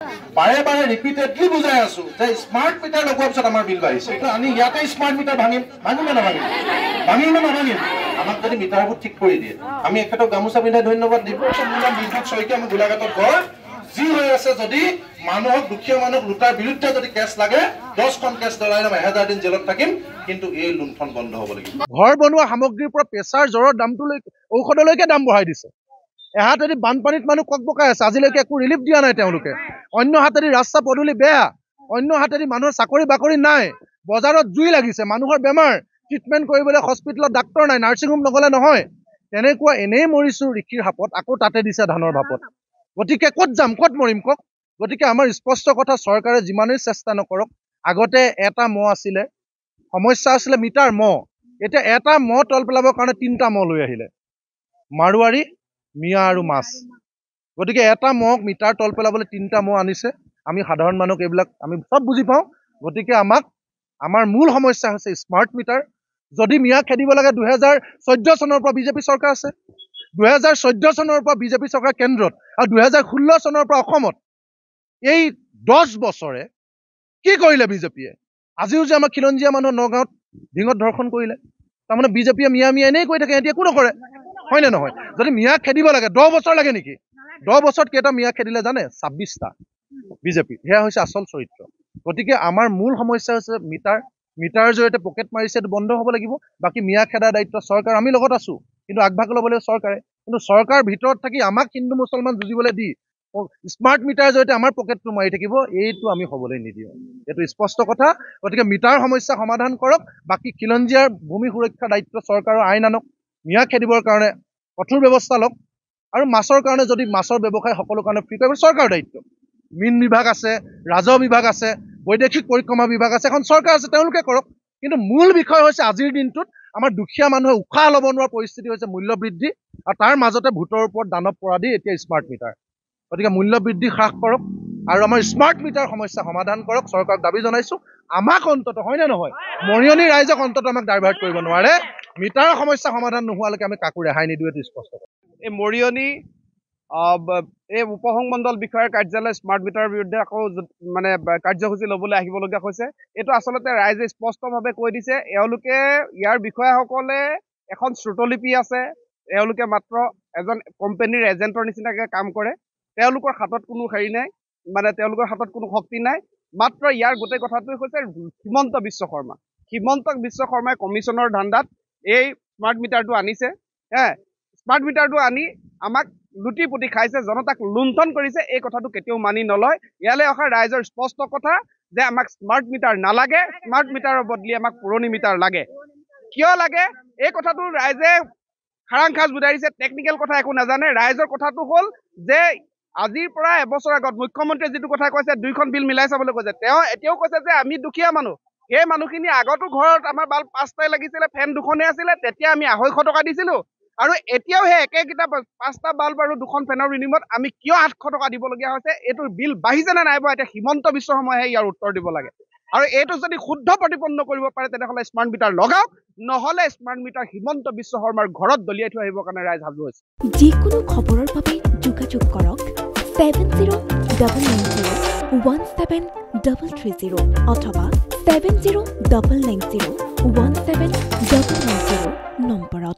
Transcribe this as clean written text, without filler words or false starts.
বাৰে বাৰে ৰিপিটেডলি বুজাই আছো যে স্মাৰ্ট মিটাৰ লগোৱাৰ পিছত আমাৰ বিল বাঢ়িছে। এইটো আমি ইয়াতে স্মাৰ্ট মিটাৰ ভাঙিম নে নাভাঙিম? আমাক যদি মিটাৰবোৰ ঠিক কৰি দিয়ে আমি এখেতক গামোচা পিন্ধাই ধন্যবাদ দিব। বিদ্যুৎ শইকীয়া আমি গোলাঘাটত ঘৰ যি হৈ আছে, যদি মানুহক দুখীয়া মানুহক লুটাৰ বিৰুদ্ধে যদি কেছ লাগে 10খন কেছ দৰাই 1000 দিন জেলত থাকিম, কিন্তু এই লুণ্ঠন বন্ধ হ'ব লাগিব। ঘৰ বনোৱা সামগ্ৰীৰ পৰা প্ৰেছাৰ জ্বৰৰ দামটো ঔষধলৈকে দাম বঢ়াই দিছে। এহাতেদি বানপানীত মানুহ ককবকাই আছে, আজিলৈকে একো ৰিলিফ দিয়া নাই তেওঁলোকে। অন্য হাতেদি ৰাস্তা পদূলি বেয়া, অন্য হাতেদি মানুহৰ চাকৰি বাকৰি নাই, বজাৰত জুই লাগিছে, মানুহৰ বেমাৰ, ট্ৰিটমেণ্ট কৰিবলৈ হস্পিটেলত ডাক্তৰ নাই, নাৰ্ছিং হোম নগলে নহয়। তেনেকুৱা এনেই মৰিছো ঋষিৰ হাপত, আকৌ তাতে দিছে ধানৰ ভাপত। গতিকে ক'ত যাম, ক'ত মৰিম কওক? গতিকে আমাৰ স্পষ্ট কথা, চৰকাৰে যিমানেই চেষ্টা নকৰক, আগতে এটা মহ আছিলে, সমস্যা আছিলে মিটাৰ মহ, এতিয়া এটা মহ তল পেলাবৰ কাৰণে 3টা মহ লৈ আহিলে, মাৰোৱাৰী, মিয়া আৰু মাছ। গতিকে এটা মহক মিটাৰ তল পেলাবলৈ 3টা মহ আনিছে। আমি সাধাৰণ মানুহক এইবিলাক আমি চব বুজি পাওঁ। গতিকে আমাৰ মূল সমস্যা হৈছে স্মাৰ্ট মিটাৰ। যদি মিয়া খেদিব লাগে, 2014 চনৰ পৰা বিজেপি চৰকাৰ আছে, 2014 চনৰ পৰা বিজেপি চৰকাৰ কেন্দ্ৰত, আৰু 2016 চনৰ পৰা অসমত। এই 10 বছৰে কি কৰিলে বিজেপিয়ে? আজিও যে আমাৰ খিলঞ্জীয়া মানুহ নগাঁৱত ঢিঙত ধৰ্ষণ কৰিলে, তাৰমানে বিজেপিয়ে মিয়া এনেই কৈ থাকে, সিহঁতি একো নকৰে, হয় নে নহয়? যদি মিয়া খেদিব লাগে 10 বছৰ লাগে নেকি? 10 বছৰত কেইটা মিয়া খেদিলে জানে? 26টা বিজেপি। সেয়া হৈছে আচল চৰিত্ৰ। গতিকে আমাৰ মূল সমস্যা হৈছে মিটাৰৰ জৰিয়তে পকেট মাৰিছে, এইটো বন্ধ হ'ব লাগিব। বাকী মিয়া খেদাৰ দায়িত্ব চৰকাৰ, আমি লগত আছো, কিন্তু আগভাগ ল'ব লাগিব চৰকাৰে। কিন্তু চৰকাৰ ভিতৰত থাকি আমাক হিন্দু মুছলমান যুঁজিবলৈ দি স্মাৰ্ট মিটাৰৰ জৰিয়তে আমাৰ পকেটটো মাৰি থাকিব, এইটো আমি হ'বলৈ নিদিওঁ। এইটো স্পষ্ট কথা। গতিকে মিটাৰ সমস্যা সমাধান কৰক, বাকী খিলঞ্জীয়াৰ ভূমি সুৰক্ষাৰ দায়িত্ব চৰকাৰৰ আইন আনক, মিয়া খেদিবৰ কাৰণে কঠোৰ ব্যৱস্থা লওক, আৰু মাছৰ কাৰণে যদি মাছৰ ব্যৱসায় সকলো কাৰণে ফ্ৰী কৰিব, চৰকাৰৰ দায়িত্ব। মীন বিভাগ আছে, ৰাজহ বিভাগ আছে, বৈদেশিক পৰিক্ৰমা বিভাগ আছে, এখন চৰকাৰ আছে, তেওঁলোকে কৰক। কিন্তু মূল বিষয় হৈছে আজিৰ দিনটোত আমাৰ দুখীয়া মানুহে উশাহ ল'ব নোৱাৰা পৰিস্থিতি হৈছে মূল্য বৃদ্ধি, আৰু তাৰ মাজতে ভোটৰ ওপৰত দানৱ পৰা দি এতিয়া স্মাৰ্ট মিটাৰ। গতিকে মূল্য বৃদ্ধি হ্ৰাস কৰক আৰু আমাৰ স্মাৰ্ট মিটাৰ সমস্যা সমাধান কৰক, চৰকাৰক দাবী জনাইছো। আমাক অন্ততঃ, হয় নে নহয়, মৰিয়নি ৰাইজক অন্ততঃ আমাক ডাইভাৰ্ট কৰিব নোৱাৰে। মিটাৰৰ সমস্যা সমাধান নোহোৱালৈকে আমি কাকো ৰেহাই নিদিওঁ, এইটো স্পষ্ট। এই মৰিয়নি এই উপসংমণ্ডল বিষয়াৰ কাৰ্যালয় স্মাৰ্ট মিটাৰৰ বিৰুদ্ধে আকৌ মানে কাৰ্যসূচী ল'বলৈ আহিবলগীয়া হৈছে। এইটো আচলতে ৰাইজে স্পষ্টভাৱে কৈ দিছে, এওঁলোকে ইয়াৰ বিষয়াসকলে এখন শ্ৰুতলিপি আছে, এওঁলোকে মাত্ৰ এজন কোম্পানীৰ এজেণ্টৰ নিচিনাকৈ কাম কৰে। তেওঁলোকৰ হাতত কোনো হেৰি নাই, মানে তেওঁলোকৰ হাতত কোনো শক্তি নাই। মাত্ৰ ইয়াৰ গোটেই কথাটোৱে হৈছে হিমন্ত বিশ্ব শৰ্মা। হিমন্ত বিশ্ব শৰ্মাই কমিশ্যনৰ ধান্দাত এই স্মাৰ্ট মিটাৰটো আনিছে। স্মাৰ্ট মিটাৰটো আনি আমাক লুটি পুতি খাইছে, জনতাক লুণ্ঠন কৰিছে। এই কথাটো কেতিয়াও মানি নলয়। ইয়ালৈ অহা ৰাইজৰ স্পষ্ট কথা যে আমাক স্মাৰ্ট মিটাৰ নালাগে, স্মাৰ্ট মিটাৰৰ বদলি আমাক পুৰণি মিটাৰ লাগে। কিয় লাগে এই কথাটো ৰাইজে খাৰাং খাজ বুজাই দিছে, টেকনিকেল কথা একো নাজানে। ৰাইজৰ কথাটো হ'ল যে আজিৰ পৰা এবছৰ আগত মুখ্যমন্ত্ৰীয়ে যিটো কথা কৈছে, 2খন বিল মিলাই চাবলৈ কৈছে, তেওঁ এতিয়াও কৈছে যে আমি দুখীয়া মানুহ। সেই মানুহখিনি আগতো ঘৰত আমাৰ বাল্ব 5টাই লাগিছিলে, ফেন 2খনেই আছিলে, তেতিয়া আমি 250 টকা দিছিলো। আৰু এতিয়াও সেই একেকেইটা 5টা বাল্ব আৰু 2খন ফেনৰ বিনিময়ত আমি কিয় 800 টকা দিবলগীয়া হৈছে? এইটোৰ বিল বাঢ়িছে নে নাই? এতিয়া হিমন্ত বিশ্ব শৰ্মাইহে ইয়াৰ উত্তৰ দিব লাগে। আৰু এইটো যদি শুদ্ধ প্ৰতিপন্ন কৰিব পাৰে, তেনেহ'লে স্মাৰ্ট মিটাৰ লগাওক, নহ'লে স্মাৰ্ট মিটাৰ হিমন্ত বিশ্ব শৰ্মাৰ ঘৰত দলিয়াই থৈ আহিবৰ কাৰণে ৰাইজ সাজু হৈছে। যিকোনো খবৰৰ বাবে যোগাযোগ কৰক 7099017330 অথবা 7099017390 নম্বৰত।